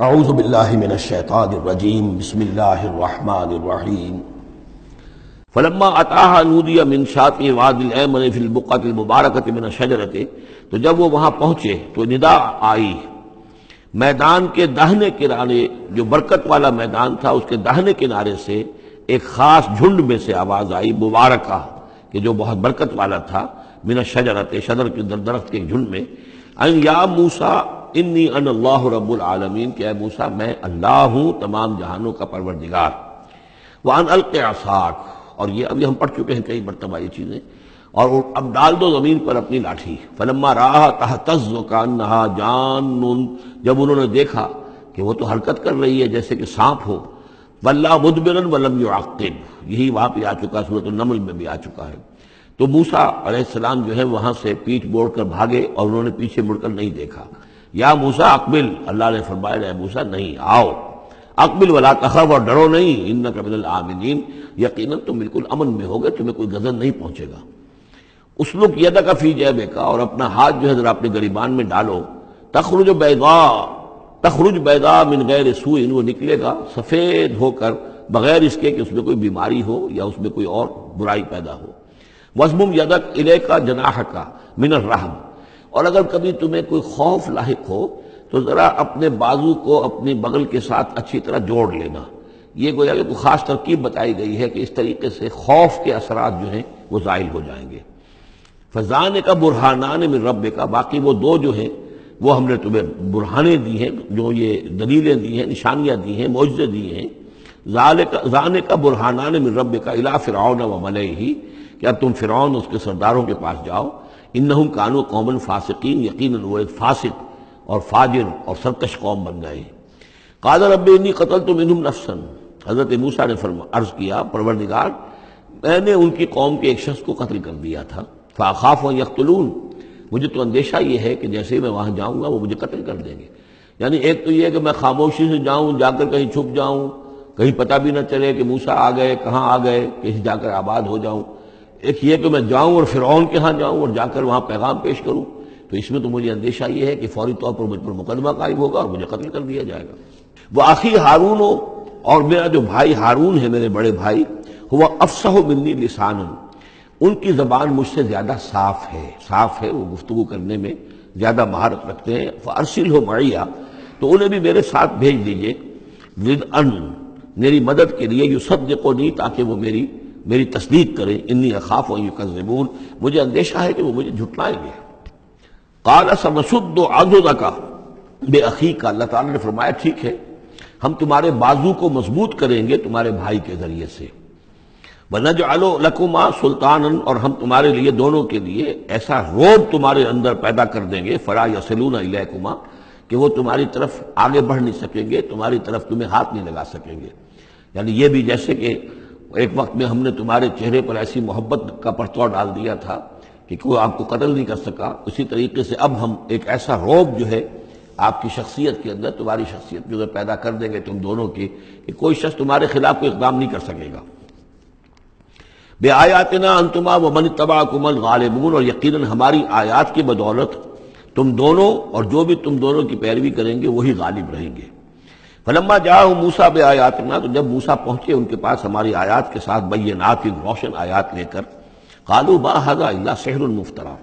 اعوذ باللہ من الشیطان الرجیم بسم اللہ الرحمن الرحیم فلما اتاها نودی من شاطئ الوادی الایمن فی البقعۃ المبارکۃ من الشجرۃ، تو جب وہ وہاں پہنچے تو ندا آئی میدان کے داہنے کنارے، جو برکت والا میدان تھا اس کے داہنے کنارے سے ایک خاص جھنڈ میں سے آواز آئی مبارکہ، کہ جو بہت برکت والا تھا، من الشجرۃ، شجر کے درخت کے جھنڈ میں، ان یا موسیٰ انی انا اللہ رب العالمین، کہ اے موسیٰ میں اللہ ہوں تمام جہانوں کا پروردگار، وان الق عصاک، اور یہ ابھی ہم پڑھ چکے ہیں کئی مرتبہ یہ چیزیں، اور اب ڈال دو زمین پر اپنی لاٹھی، فلما رآہا تہتز کانہا جان، جب انہوں نے دیکھا کہ وہ تو حرکت کر رہی ہے جیسے کہ سانپ ہو، ولا مدبرا ولم یعقب، یہی وہاں پہ آ چکا، سورۃ النمل میں بھی آ چکا ہے۔ تو موسیٰ علیہ السلام جو ہے وہاں سے پیٹھ موڑ کر بھاگے اور انہوں نے پیچھے مڑ کر نہیں دیکھا۔ یا موسیٰ اقبل، اللہ نے فرمایا اے موسیٰ نہیں، آؤ، اقبل ولا تخف، اور ڈرو نہیں، انک من الآمنین، یقیناً تم بالکل امن میں ہوگے، تمہیں کوئی غضب نہیں پہنچے گا۔ اسلک یدک فی جیبک، اور اپنا ہاتھ جو ہے ذرا اپنے گریبان میں ڈالو، تخرج بیضاء من غیر سوء، وہ نکلے گا سفید ہو کر بغیر اس کے کہ اس میں کوئی بیماری ہو یا اس میں کوئی اور برائی پیدا ہو۔ وَاضْمُمْ یدک الیک جناحک من الرہب، اور اگر کبھی تمہیں کوئی خوف لاحق ہو تو ذرا اپنے بازو کو اپنی بغل کے ساتھ اچھی طرح جوڑ لینا۔ یہ گویا کہ کوئی خاص ترکیب بتائی گئی ہے کہ اس طریقے سے خوف کے اثرات جو ہیں وہ زائل ہو جائیں گے۔ فَذَانِکَ بُرْہَانَانِ مِن رَبِّکَ، باقی وہ دو جو ہیں وہ ہم نے تمہیں برہانے دی ہیں، جو یہ دلیلیں دی ہیں، نشانیاں دی ہیں، معجزے دی ہیں۔ ذَانِکَ بُرْہَانَانِ مِن رَبِّکَ إِلَىٰ فِرْعَوْنَ وَمَلَئِهِ، کہ اب تم فرعون اس کے سرداروں کے پاس جاؤ، انہم کانوا قوما فاسقین، یقیناً وہ ایک فاسق اور فاجر اور سرکش قوم بن گئے۔ قال رب انی قتلت منہم نفسا، حضرت موسیٰ نے عرض کیا پروردگار میں نے ان کی قوم کے ایک شخص کو قتل کر دیا تھا، فاخاف ان یقتلون، مجھے تو اندیشہ یہ ہے کہ جیسے ہی میں وہاں جاؤں گا وہ مجھے قتل کر دیں گے۔ یعنی ایک تو یہ ہے کہ میں خاموشی سے جاؤں، جا کر کہیں چھپ جاؤں، کہیں پتہ بھی نہ چلے کہ موسیٰ آ گئے، کہاں آ گئے، کہیں جا کر آباد ہو جاؤں۔ ایک یہ کہ میں جاؤں اور فرعون کے ہاں جاؤں اور جا کر وہاں پیغام پیش کروں، تو اس میں تو مجھے اندیشہ یہ ہے کہ فوری طور پر مجھ پر مقدمہ قائم ہوگا اور مجھے قتل کر دیا جائے گا۔ وہ آخی ہارون، اور میرا جو بھائی ہارون ہے، میرے بڑے بھائی، ہوا افصح منی لسانا، ان کی زبان مجھ سے زیادہ صاف ہے، وہ گفتگو کرنے میں زیادہ مہارت رکھتے ہیں۔ فارسلہ معی، تو انہیں بھی میرے ساتھ بھیج دیجئے، ردءً، میری مدد کے لیے، یصدقونی، تاکہ وہ میری تصدیق کریں، انی اخاف ان یکذبون، مجھے اندیشہ ہے کہ وہ مجھے جھٹلائیں گے۔ قال سنشد عضدک باخیک، اللہ تعالیٰ نے فرمایا ٹھیک ہے، ہم تمہارے بازو کو مضبوط کریں گے تمہارے بھائی کے ذریعے سے۔ وَنَجْعَلُ لَكُمَا سُلْطَانًا، اور ہم تمہارے لیے دونوں کے لیے ایسا روب تمہارے اندر پیدا کر دیں گے، فَلَا يَصِلُونَ إِلَيْكُمَا، کہ وہ تمہاری طرف آگے بڑھ نہیں سکیں گے، تمہاری طرف تمہیں ہاتھ نہیں لگا سکیں گے۔ یعنی یہ بھی جیسے کہ ایک وقت میں ہم نے تمہارے چہرے پر ایسی محبت کا پرتو ڈال دیا تھا کہ کوئی آپ کو قتل نہیں کر سکا، اسی طریقے سے اب ہم ایک ایسا روب جو ہے آپ کی شخصیت کے اندر، تمہاری شخصیت جو ہے پیدا کر دیں گے تم دونوں کی، کہ کوئی شخص تمہارے خلاف کوئی اقدام نہیں کر سکے گا۔ بِآیاتنا انتما ومن اتبعکم الغالبون، اور یقیناً ہماری آیات کی بدولت تم دونوں اور جو بھی تم دونوں کی پیروی کریں گے وہی غالب رہیں گے۔ فلما جاءهم موسیٰ بآیاتنا، تو جب موسیٰ پہنچے ان کے پاس ہماری آیات کے ساتھ، بینات، روشن آیات لے کر، قالوا ما هذا الا سحر مفترى،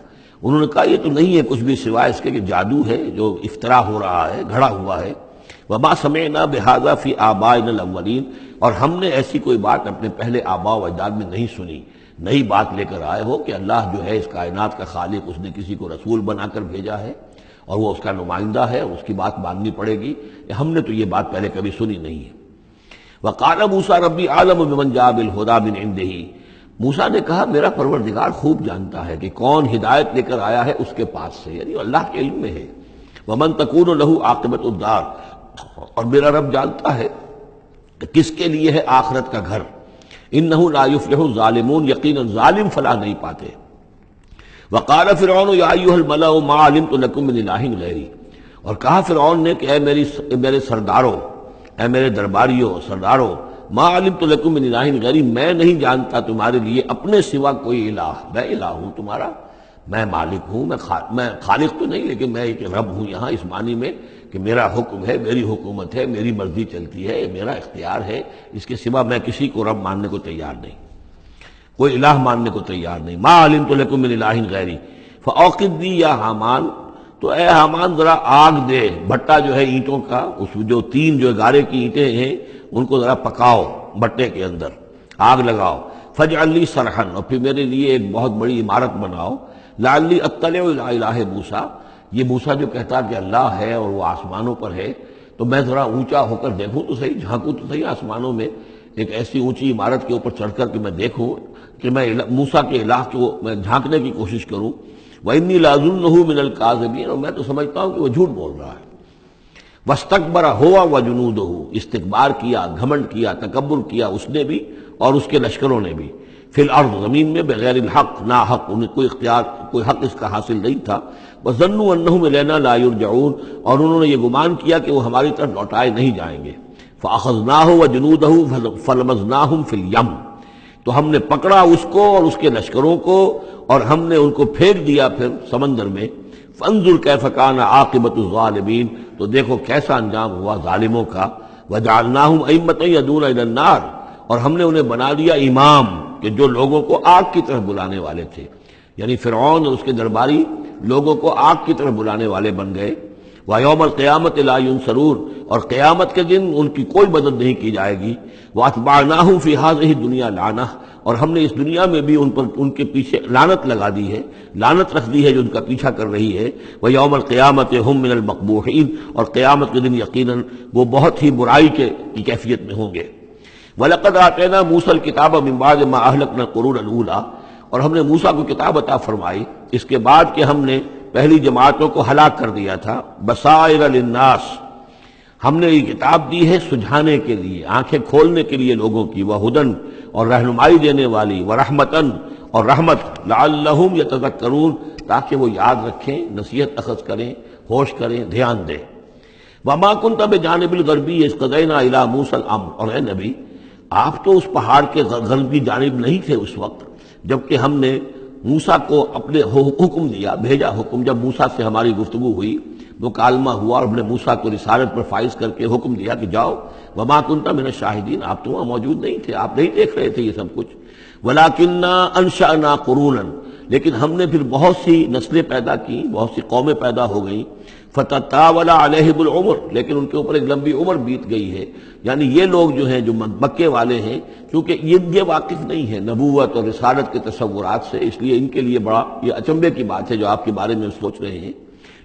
انہوں نے کہا یہ تو نہیں ہے کچھ بھی سوائے اس کے کہ جادو ہے جو افطرا ہو رہا ہے، گھڑا ہوا ہے۔ وما سمعنا بهذا في آبائنا الاولین، اور ہم نے ایسی کوئی بات اپنے پہلے آباء و اجداد میں نہیں سنی۔ نئی بات لے کر آئے ہو کہ اللہ جو ہے اس کائنات کا خالق، اس نے کسی کو رسول بنا کر بھیجا ہے اور وہ اس کا نمائندہ ہے، اس کی بات ماننی پڑے گی، ہم نے تو یہ بات پہلے کبھی سنی نہیں ہے۔ وقال موسیٰ ربی اعلم بمن جاء بالہدی من عنده، موسیٰ نے کہا میرا پروردگار خوب جانتا ہے کہ کون ہدایت لے کر آیا ہے اس کے پاس سے، یعنی اللہ کے علم میں ہے۔ ومن تکون له عاقبۃ الدار، اور میرا رب جانتا ہے کہ کس کے لیے ہے آخرت کا گھر۔ انہ لا یفلح الظالمون، یقیناً ظالم فلاح نہیں پاتے۔ وقال فرعون یا ایھا الملأ ما علمت لکم من الہ غیری، اور کہا فرعون نے کہ اے میرے سرداروں، اے میرے درباریوں، سرداروں، ما علمت لکم من الہ غیری، میں نہیں جانتا تمہارے لیے اپنے سوا کوئی الہ، میں الہ ہوں تمہارا، میں مالک ہوں، میں خالق تو نہیں لیکن میں ایک رب ہوں یہاں اس معنی میں کہ میرا حکم ہے، میری حکومت ہے، میری مرضی چلتی ہے، میرا اختیار ہے، اس کے سوا میں کسی کو رب ماننے کو تیار نہیں، کوئی الہ ماننے کو تیار نہیں۔ ما علمت لکم من الہ غیری فاوقد لی یا حامان، تو اے حامان ذرا آگ دے، بھٹا جو ہے اینٹوں کا، اس جو تین جو گارے کی اینٹیں ہیں ان کو ذرا پکاؤ بھٹے کے اندر، آگ لگاؤ، فاجعل لی صرحا، اور پھر میرے لیے ایک بہت بڑی عمارت بناؤ، لعلی اطلع الی الہ موسی، یہ موسیٰ جو کہتا کہ اللہ ہے اور وہ آسمانوں پر ہے، تو میں ذرا اونچا ہو کر دیکھوں تو صحیح، جھانکوں تو صحیح آسمانوں میں، ایک ایسی اونچی عمارت کے اوپر چڑھ کر کہ میں دیکھوں کہ میں موسیٰ کے الہ کو میں جھانکنے کی کوشش کروں۔ وَإِنِّي لَأَظُنُّهُ مِنَ الْكَاذِبِينَ، اور میں تو سمجھتا ہوں کہ وہ جھوٹ بول رہا ہے۔ وَاسْتَكْبَرَ هُوَ وَجُنُودُهُ، استکبار کیا، گھمنڈ کیا، تکبر کیا اس نے بھی اور اس کے لشکروں نے بھی، فی الارض، زمین میں، بغیر الحق، نا حق، انہیں کوئی اختیار، کوئی حق اس کا حاصل نہیں تھا۔ وَظَنُّوا أَنَّهُمْ إِلَيْنَا لَا يُرْجَعُونَ، اور انہوں نے یہ گمان کیا کہ وہ ہماری طرف لوٹائے نہیں جائیں گے۔ فَأَخَذْنَاهُ وَجُنُودَهُ فَلَمَزْنَاهُمْ فِي الْيَمِّ، تو ہم نے پکڑا اس کو اور اس کے لشکروں کو اور ہم نے ان کو پھینک دیا پھر سمندر میں۔ فانظر کیف کان عاقبۃ الظالمین، تو دیکھو کیسا انجام ہوا ظالموں کا۔ وجعلناہم ائمۃ یدعون الی النار، اور ہم نے انہیں بنا دیا امام کہ جو لوگوں کو آگ کی طرف بلانے والے تھے، یعنی فرعون اور اس کے درباری لوگوں کو آگ کی طرف بلانے والے بن گئے۔ وَيَوْمَ الْقِيَامَةِ لَا يُنصَرُونَ، اور قیامت کے دن ان کی کوئی مدد نہیں کی جائے گی۔ وَأَتْبَعْنَاهُمْ فِي هَذِهِ الدُّنْيَا لَعْنَةً، اور ہم نے اس دنیا میں بھی ان پر ان کے پیچھے لعنت لگا دی ہے، لعنت رکھ دی ہے جو ان کا پیچھا کر رہی ہے۔ وَيَوْمَ الْقِيَامَةِ هُمْ مِنَ الْمَقْبُوحِينَ، اور قیامت کے دن یقیناً وہ بہت ہی برائی کی کیفیت میں ہوں گے۔ وَلَقَدْ آتَيْنَا مُوسَى الْكِتَابَ مِن بَعْدِ مَا أَهْلَكْنَا الْقُرُونَ الْأُولَىٰ، اور ہم نے موسیٰ کو کتاب عطا فرمائی اس کے بعد کہ ہم نے پہلی جماعتوں کو ہلاک کر دیا تھا۔ بصائر للناس، ہم نے یہ کتاب دی ہے سجھانے کے لیے، آنکھیں کھولنے کے لیے لوگوں کی، وہدن، اور رہنمائی دینے والی، ورحمتن، اور رحمت، لعلہم یتذکرون، تاکہ وہ یاد رکھیں، نصیحت اخذ کریں، ہوش کریں، دھیان دیں۔ وما کنت بجانب الغربی اذ قضینا الی موسی الامر، اور اے نبی آپ تو اس پہاڑ کے غربی جانب نہیں تھے اس وقت جبکہ ہم نے موسیٰ کو اپنے حکم دیا، بھیجا حکم، جب موسیٰ سے ہماری گفتگو ہوئی، مکالمہ ہوا، اور ہم نے موسیٰ کو رسالت پر فائز کر کے حکم دیا کہ جاؤ۔ وما کنت من الشاہدین، آپ تو وہاں موجود نہیں تھے، آپ نہیں دیکھ رہے تھے یہ سب کچھ۔ ولکننا انشأنا قرونا، لیکن ہم نے پھر بہت سی نسلیں پیدا کی، بہت سی قومیں پیدا ہو گئیں۔ فتطاول علیہم العمر، لیکن ان کے اوپر ایک لمبی عمر بیت گئی ہے، یعنی یہ لوگ جو ہیں جو مکے والے ہیں، کیونکہ یہ واقف نہیں ہے نبوت اور رسالت کے تصورات سے، اس لیے ان کے لیے بڑا یہ اچنبے کی بات ہے جو آپ کے بارے میں سوچ رہے ہیں۔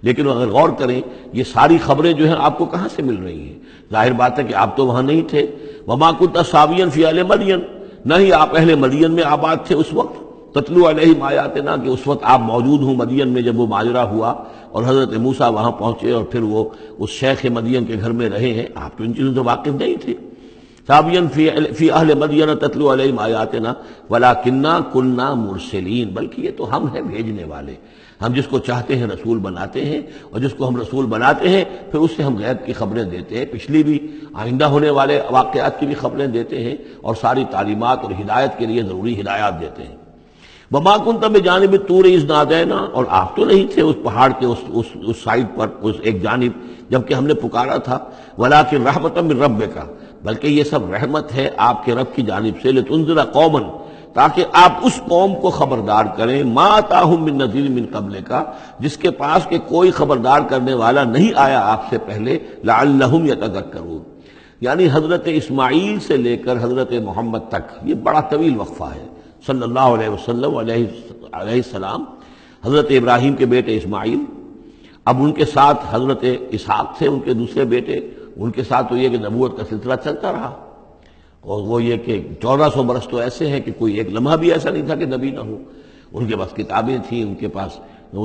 لیکن اگر غور کریں یہ ساری خبریں جو ہیں آپ کو کہاں سے مل رہی ہیں؟ ظاہر بات ہے کہ آپ تو وہاں نہیں تھے۔ وما کنت ساویا فی اہل مدین، نہ ہی آپ اہل مدین میں آباد تھے اس وقت۔ تتلو علیہم آیاتنا، کہ اس وقت آپ موجود ہوں مدین میں جب وہ ماجرا ہوا اور حضرت موسیٰ وہاں پہنچے اور پھر وہ اس شیخ مدین کے گھر میں رہے ہیں، آپ تو ان چیزوں سے واقف نہیں تھے۔ سابین فی اہل مدین تتلو علیہم آیاتنا ولکننا کننا مرسلین، بلکہ یہ تو ہم ہیں بھیجنے والے، ہم جس کو چاہتے ہیں رسول بناتے ہیں، اور جس کو ہم رسول بناتے ہیں پھر اس سے ہم غیب کی خبریں دیتے ہیں، پچھلی بھی آئندہ ہونے والے واقعات کی بھی خبریں دیتے ہیں، اور ساری تعلیمات اور ہدایت کے لیے ضروری ہدایات دیتے ہیں۔ وما کنت بجانب الطور اذ نادینا، اور آپ تو نہیں تھے اس پہاڑ کے اس سائڈ پر، اس ایک جانب جبکہ ہم نے پکارا تھا۔ ولکن رحمۃ من ربک، بلکہ یہ سب رحمت ہے آپ کے رب کی جانب سے، لتنذر قوما، تاکہ آپ اس قوم کو خبردار کریں، ما اتاہم من نذیر من قبلک، جس کے پاس کہ کوئی خبردار کرنے والا نہیں آیا آپ سے پہلے، لعلہم یتذکرون، یعنی حضرت اسماعیل سے لے کر حضرت محمد تک یہ بڑا طویل وقفہ ہے۔ صلی اللہ علیہ وسلم علیہ السلام، حضرت ابراہیم کے بیٹے اسماعیل، اب ان کے ساتھ حضرت اسحاق تھے ان کے دوسرے بیٹے، ان کے ساتھ تو یہ کہ نبوت کا سلسلہ چلتا رہا، اور وہ یہ کہ 1400 برس تو ایسے ہیں کہ کوئی ایک لمحہ بھی ایسا نہیں تھا کہ نبی نہ ہو۔ ان کے پاس کتابیں تھیں، ان کے پاس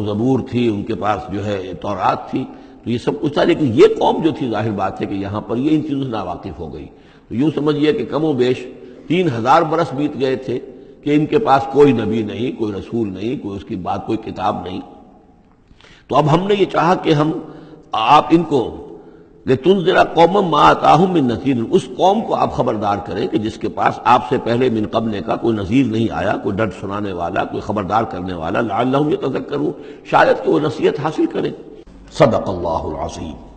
زبور تھی، ان کے پاس جو ہے تورات تھی، تو یہ سب کچھ تھا، لیکن یہ قوم جو تھی ظاہر بات ہے کہ یہاں پر یہ ان چیزوں سے ناواقف ہو گئی۔ تو یوں سمجھیے کہ کم و بیش 3000 برس بیت گئے تھے کہ ان کے پاس کوئی نبی نہیں، کوئی رسول نہیں، کوئی اس کی بات، کوئی کتاب نہیں۔ تو اب ہم نے یہ چاہا کہ ہم آپ ان کو لتنذر قوما ما آتاہم من نذیر، اس قوم کو آپ خبردار کریں کہ جس کے پاس آپ سے پہلے من قبل کا کوئی نذیر نہیں آیا، کوئی ڈٹ سنانے والا، کوئی خبردار کرنے والا، لعلہم یتذکرون، شاید کہ وہ نصیحت حاصل کریں۔ صدق اللہ العظیم۔